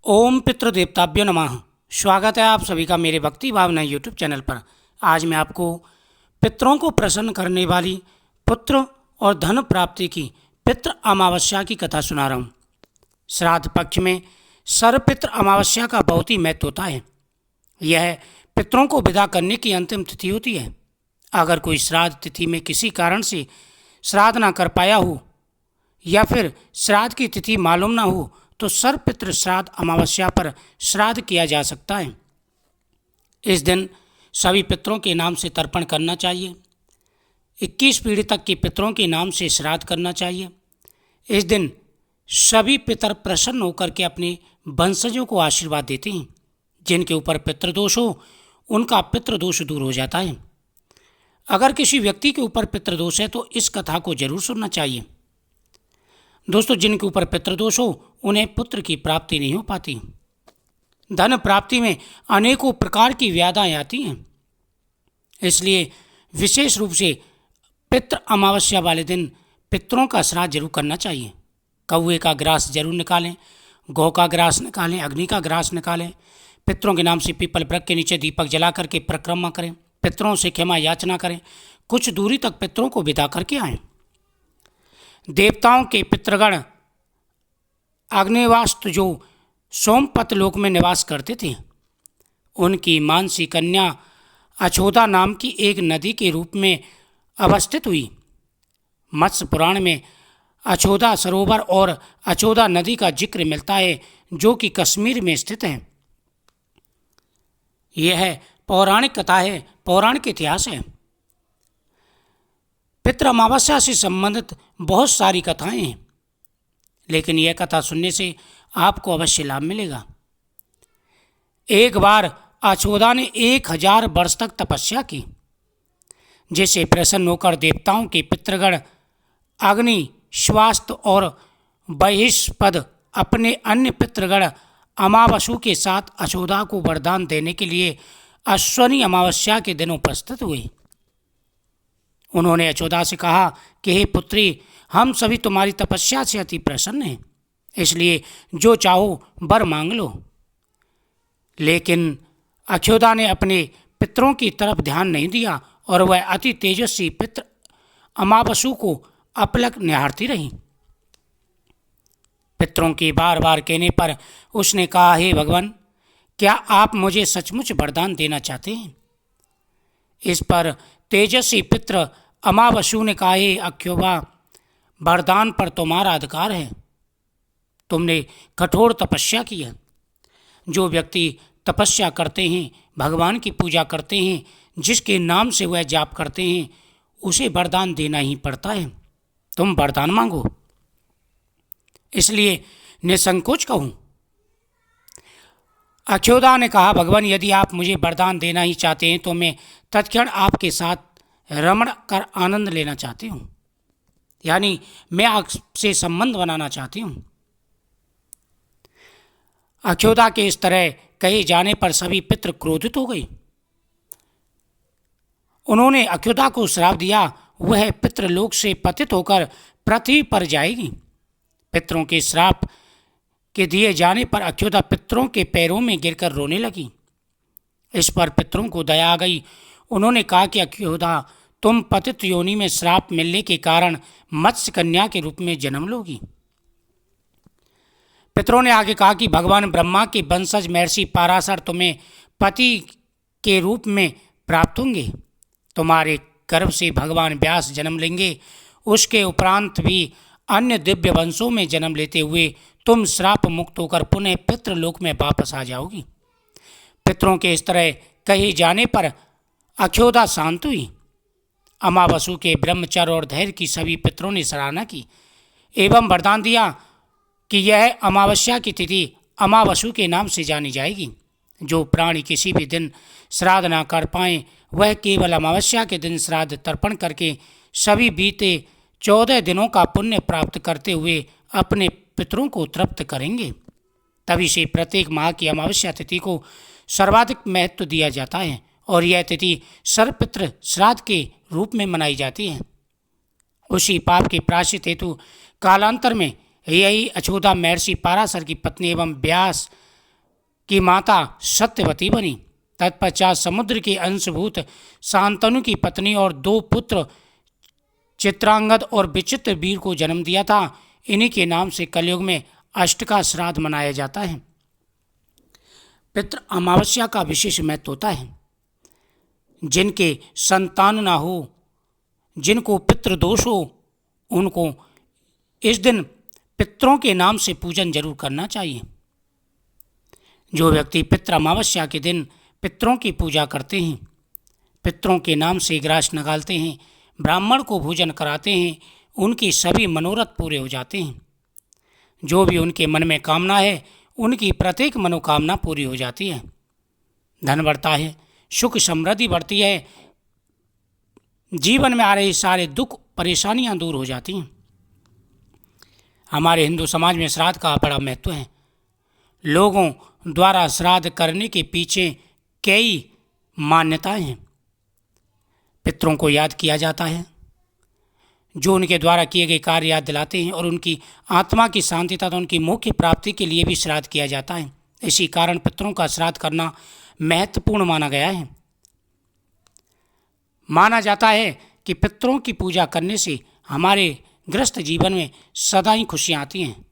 ओम पितृदेवताभ्यो नमः। स्वागत है आप सभी का मेरे भक्ति भावना यूट्यूब चैनल पर। आज मैं आपको पितरों को प्रसन्न करने वाली पुत्र और धन प्राप्ति की पितृ अमावस्या की कथा सुना रहा हूँ। श्राद्ध पक्ष में सर्वपितृ अमावस्या का बहुत ही महत्व होता है। यह पितरों को विदा करने की अंतिम तिथि होती है। अगर कोई श्राद्ध तिथि में किसी कारण से श्राद्ध ना कर पाया हो या फिर श्राद्ध की तिथि मालूम ना हो तो सर्वपितृ श्राद्ध अमावस्या पर श्राद्ध किया जा सकता है। इस दिन सभी पितरों के नाम से तर्पण करना चाहिए। 21 पीढ़ी तक के पितरों के नाम से श्राद्ध करना चाहिए। इस दिन सभी पितर प्रसन्न होकर के अपने वंशजों को आशीर्वाद देते हैं। जिनके ऊपर पितृदोष हो उनका पितृदोष दूर हो जाता है। अगर किसी व्यक्ति के ऊपर पितृदोष है तो इस कथा को जरूर सुनना चाहिए। दोस्तों, जिनके ऊपर पितृदोष हो उन्हें पुत्र की प्राप्ति नहीं हो पाती। धन प्राप्ति में अनेकों प्रकार की व्याधाएं आती हैं। इसलिए विशेष रूप से पितृ अमावस्या वाले दिन पितरों का श्राद्ध जरूर करना चाहिए। कौवे का ग्रास जरूर निकालें, गौ का ग्रास निकालें, अग्नि का ग्रास निकालें। पितरों के नाम से पीपल वृक्ष के नीचे दीपक जला करके परिक्रमा करें। पितरों से क्षमा याचना करें। कुछ दूरी तक पितरों को विदा करके आएं। देवताओं के पितृगण अग्निवास्त जो सोमपत लोक में निवास करते थे, उनकी मानसी कन्या अछोदा नाम की एक नदी के रूप में अवस्थित हुई। मत्स्य पुराण में अछोदा सरोवर और अछोदा नदी का जिक्र मिलता है, जो कि कश्मीर में स्थित है। यह पौराणिक कथा है, पौराणिक इतिहास है। पितृ अमावस्या से संबंधित बहुत सारी कथाएं हैं, लेकिन यह कथा सुनने से आपको अवश्य लाभ मिलेगा। एक बार अछोदा ने 1000 वर्ष तक तपस्या की, जिसे प्रसन्न होकर देवताओं के पितृगण अग्नि, स्वास्थ्य और बहिष्पद अपने अन्य पितृगण अमावसु के साथ अछोदा को वरदान देने के लिए अश्वनी अमावस्या के दिन उपस्थित हुए। उन्होंने अछोदा से कहा कि हे पुत्री, हम सभी तुम्हारी तपस्या से अति प्रसन्न हैं, इसलिए जो चाहो वर मांग लो। लेकिन अछोदा ने अपने पितरों की तरफ ध्यान नहीं दिया और वह अति तेजस्वी पितृ अमावसु को अपलक निहारती रही। पितरों के बार बार कहने पर उसने कहा, हे भगवान, क्या आप मुझे सचमुच वरदान देना चाहते हैं? इस पर तेजस्वी पितृ अमावसु ने कहा, हे अक्षोभा, वरदान पर तुम्हारा अधिकार है। तुमने कठोर तपस्या की है। जो व्यक्ति तपस्या करते हैं, भगवान की पूजा करते हैं, जिसके नाम से वह जाप करते हैं, उसे वरदान देना ही पड़ता है। तुम वरदान मांगो। इसलिए निसंकोच कहूँ। अक्षोदा ने कहा, भगवान, यदि आप मुझे वरदान देना ही चाहते हैं तो मैं तत्क्षण आपके साथ रमण कर आनंद लेना चाहती हूँ, यानी मैं आपसे संबंध बनाना चाहती हूँ। अक्षोदा के इस तरह कहे जाने पर सभी पितृ क्रोधित हो गए। उन्होंने अक्षोदा को श्राप दिया, वह पितृलोक से पतित होकर पृथ्वी पर जाएगी। पितरों के श्राप के दिए जाने पर अक्षोदा पितरों के पैरों में गिरकर रोने लगी। इस पर पितरों को दया आ गई। उन्होंने कहा कि अक्षोदा, तुम पतित योनि में श्राप मिलने के कारण मत्स्य कन्या के रूप में जन्म लोगी। पितरों ने आगे कहा कि भगवान ब्रह्मा के वंशज महर्षि पाराशर तुम्हें पति के रूप में प्राप्त होंगे। तुम्हारे गर्भ से भगवान व्यास जन्म लेंगे। उसके उपरांत भी अन्य दिव्य वंशों में जन्म लेते हुए तुम श्राप मुक्त होकर पुनः पितृलोक में वापस आ जाओगी। पितरों के इस तरह कहे जाने पर अक्षोदा शांत हुई। अमावसु के ब्रह्मचर्य और धैर्य की सभी पितरों ने सराहना की एवं वरदान दिया कि यह अमावस्या की तिथि अमावसु के नाम से जानी जाएगी। जो प्राणी किसी भी दिन श्राद्ध न कर पाएँ, वह केवल अमावस्या के दिन श्राद्ध तर्पण करके सभी बीते 14 दिनों का पुण्य प्राप्त करते हुए अपने पितरों को तृप्त करेंगे। तभी से प्रत्येक माह की अमावस्या तिथि को सर्वाधिक महत्व दिया जाता है और यह तिथि सर्वपितृ श्राद्ध के रूप में मनाई जाती है। उसी पाप के प्रायश्चित हेतु कालांतर में यही अछोदा महर्षि पाराशर की पत्नी एवं व्यास की माता सत्यवती बनी। तत्पश्चात समुद्र के अंशभूत शांतनु की पत्नी और 2 पुत्र चित्रांगद और विचित्र वीर को जन्म दिया था। इन्हीं के नाम से कलयुग में अष्टका श्राद्ध मनाया जाता है। पितृ अमावस्या का विशेष महत्व होता है। जिनके संतान ना हो, जिनको पितृदोष हो, उनको इस दिन पितरों के नाम से पूजन जरूर करना चाहिए। जो व्यक्ति पितृ अमावस्या के दिन पितरों की पूजा करते हैं, पितरों के नाम से ग्रास निकालते हैं, ब्राह्मण को भोजन कराते हैं, उनकी सभी मनोरथ पूरे हो जाते हैं। जो भी उनके मन में कामना है, उनकी प्रत्येक मनोकामना पूरी हो जाती है। धन बढ़ता है, सुख समृद्धि बढ़ती है, जीवन में आ रहे सारे दुख परेशानियां दूर हो जाती हैं। हमारे हिंदू समाज में श्राद्ध का बड़ा महत्व है। लोगों द्वारा श्राद्ध करने के पीछे कई मान्यताएं हैं। पितरों को याद किया जाता है, जो उनके द्वारा किए गए कार्य याद दिलाते हैं, और उनकी आत्मा की शांति तथा उनकी मोक्ष की प्राप्ति के लिए भी श्राद्ध किया जाता है। इसी कारण पितरों का श्राद्ध करना महत्वपूर्ण माना गया है। माना जाता है कि पितरों की पूजा करने से हमारे गृहस्थ जीवन में सदा ही खुशियाँ आती हैं।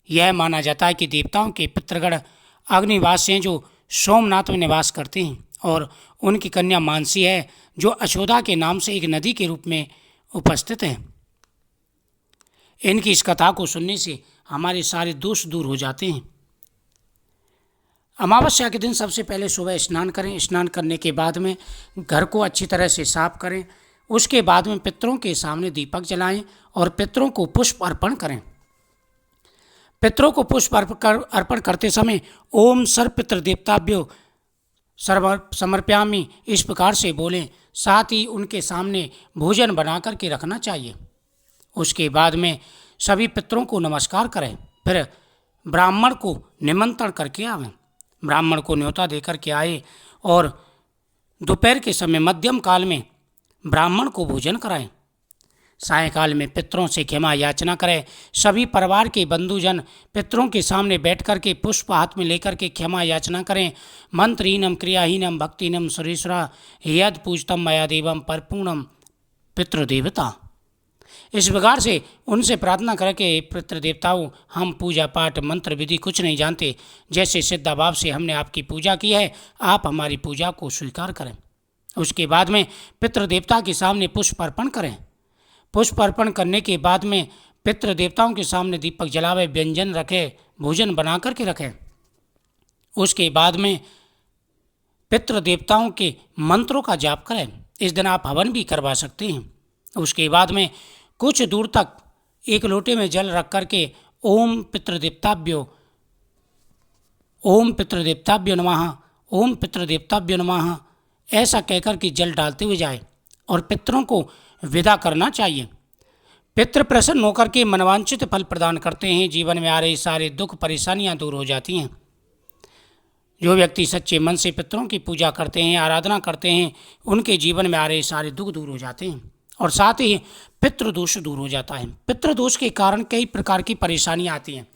यह माना जाता है कि देवताओं के पितृगण अग्निवास हैं, जो सोमनाथ में निवास करते हैं, और उनकी कन्या मानसी है, जो अशोदा के नाम से एक नदी के रूप में उपस्थित है। इनकी इस कथा को सुनने से हमारे सारे दोष दूर हो जाते हैं। अमावस्या के दिन सबसे पहले सुबह स्नान करें। स्नान करने के बाद में घर को अच्छी तरह से साफ करें। उसके बाद में पितरों के सामने दीपक जलाएं और पितरों को पुष्प अर्पण करें। पितरों को पुष्प अर्पण करते समय ओम सर्व पितृदेवताभ्यो समर्पयामि इस प्रकार से बोलें। साथ ही उनके सामने भोजन बना करके रखना चाहिए। उसके बाद में सभी पितरों को नमस्कार करें। फिर ब्राह्मण को निमंत्रण करके आवें। ब्राह्मण को न्योता देकर के आए और दोपहर के समय मध्यम काल में ब्राह्मण को भोजन कराएं। सायंकाल में पितरों से क्षमा याचना करें। सभी परिवार के बंधुजन पितरों के सामने बैठ कर के पुष्प हाथ में लेकर के क्षमा याचना करें। मंत्रहीनम क्रियाहीनम भक्तिहीनम सुरेश्वरा यद पूजतम मया देवम परिपूर्णम पितृदेवता। इस प्रकार से उनसे प्रार्थना करें कि पितृदेवताओं, हम पूजा पाठ मंत्र विधि कुछ नहीं जानते, जैसे श्रद्धाभाव से हमने आपकी पूजा की है, आप हमारी पूजा को स्वीकार करें। उसके बाद में पितृदेवता के सामने पुष्प अर्पण करें। पुष्प अर्पण करने के बाद में पितृदेवताओं के सामने दीपक जलावे, व्यंजन रखें, भोजन बना करके रखें। उसके बाद में पितृदेवताओं के मंत्रों का जाप करें। इस दिन आप हवन भी करवा सकते हैं। उसके बाद में कुछ दूर तक एक लोटे में जल रख करके ओम पितृदेवताभ्यो नमः, ओम पितृदेवताभ्यो नमः ऐसा कहकर के जल डालते हुए जाए और पितरों को विदा करना चाहिए। पितृ प्रसन्न होकर के मनवांछित फल प्रदान करते हैं। जीवन में आ रही सारे दुख परेशानियां दूर हो जाती हैं। जो व्यक्ति सच्चे मन से पितरों की पूजा करते हैं, आराधना करते हैं, उनके जीवन में आ रहे सारे दुख दूर हो जाते हैं और साथ ही पितृदोष दूर हो जाता है। पितृदोष के कारण कई प्रकार की परेशानियां आती हैं।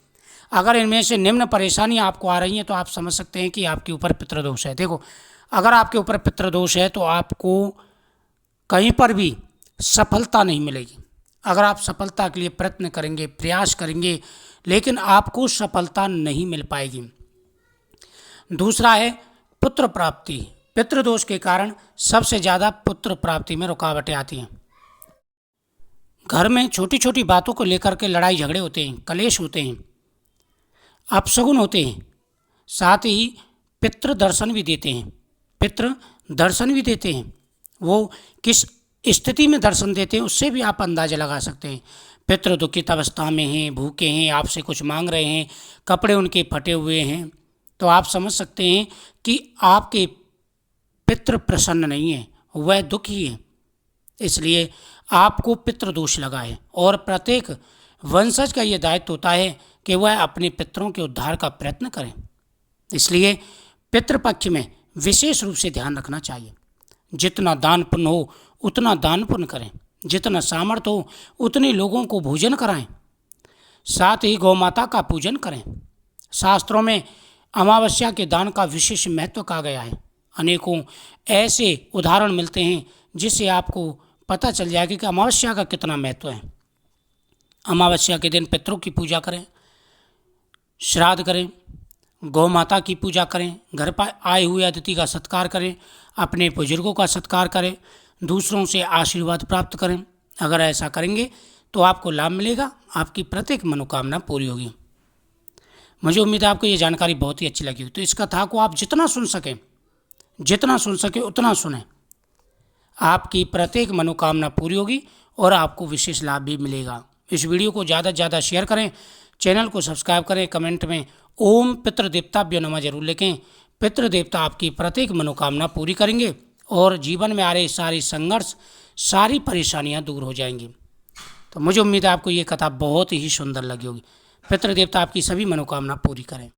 अगर इनमें से निम्न परेशानियां आपको आ रही हैं तो आप समझ सकते हैं कि आपके ऊपर पितृदोष है। देखो, अगर आपके ऊपर पितृदोष है तो आपको कहीं पर भी सफलता नहीं मिलेगी। अगर आप सफलता के लिए प्रयत्न करेंगे, प्रयास करेंगे, लेकिन आपको सफलता नहीं मिल पाएगी। दूसरा है पुत्र प्राप्ति। पितृदोष के कारण सबसे ज़्यादा पुत्र प्राप्ति में रुकावटें आती हैं। घर में छोटी छोटी बातों को लेकर के लड़ाई झगड़े होते हैं, कलेश होते हैं, अपशगुन होते हैं। साथ ही पितृ दर्शन भी देते हैं। पितृ दर्शन भी देते हैं। वो किस स्थिति में दर्शन देते हैं उससे भी आप अंदाज़ा लगा सकते हैं। पितृ दुखित अवस्था में हैं, भूखे हैं, आपसे कुछ मांग रहे हैं, कपड़े उनके फटे हुए हैं, तो आप समझ सकते हैं कि आपके पितृ प्रसन्न नहीं है, वह दुखी है। इसलिए आपको पितृदोष लगा है और प्रत्येक वंशज का ये दायित्व होता है कि वह अपने पितरों के उद्धार का प्रयत्न करें। इसलिए पितृपक्ष में विशेष रूप से ध्यान रखना चाहिए। जितना दान पुण्य हो उतना दान पुण्य करें, जितना सामर्थ्य हो उतने लोगों को भोजन कराएं। साथ ही गौ माता का पूजन करें। शास्त्रों में अमावस्या के दान का विशेष महत्व कहा गया है। अनेकों ऐसे उदाहरण मिलते हैं जिससे आपको पता चल जाएगा कि अमावस्या का कितना महत्व है। अमावस्या के दिन पितरों की पूजा करें, श्राद्ध करें, गौ माता की पूजा करें, घर पर आए हुए अतिथि का सत्कार करें, अपने बुजुर्गों का सत्कार करें, दूसरों से आशीर्वाद प्राप्त करें। अगर ऐसा करेंगे तो आपको लाभ मिलेगा, आपकी प्रत्येक मनोकामना पूरी होगी। मुझे उम्मीद है आपको ये जानकारी बहुत ही अच्छी लगी हो। तो इस कथा को आप जितना सुन सकें उतना सुनें। आपकी प्रत्येक मनोकामना पूरी होगी और आपको विशेष लाभ भी मिलेगा। इस वीडियो को ज़्यादा से ज़्यादा शेयर करें, चैनल को सब्सक्राइब करें, कमेंट में ओम पितृदेवताभ्यो नमः जरूर लिखें। पितृदेवता आपकी प्रत्येक मनोकामना पूरी करेंगे और जीवन में आ रहे सारे संघर्ष, सारी परेशानियां दूर हो जाएंगी। तो मुझे उम्मीद है आपको ये कथा बहुत ही सुंदर लगी होगी। पितृदेवता आपकी सभी मनोकामना पूरी करें।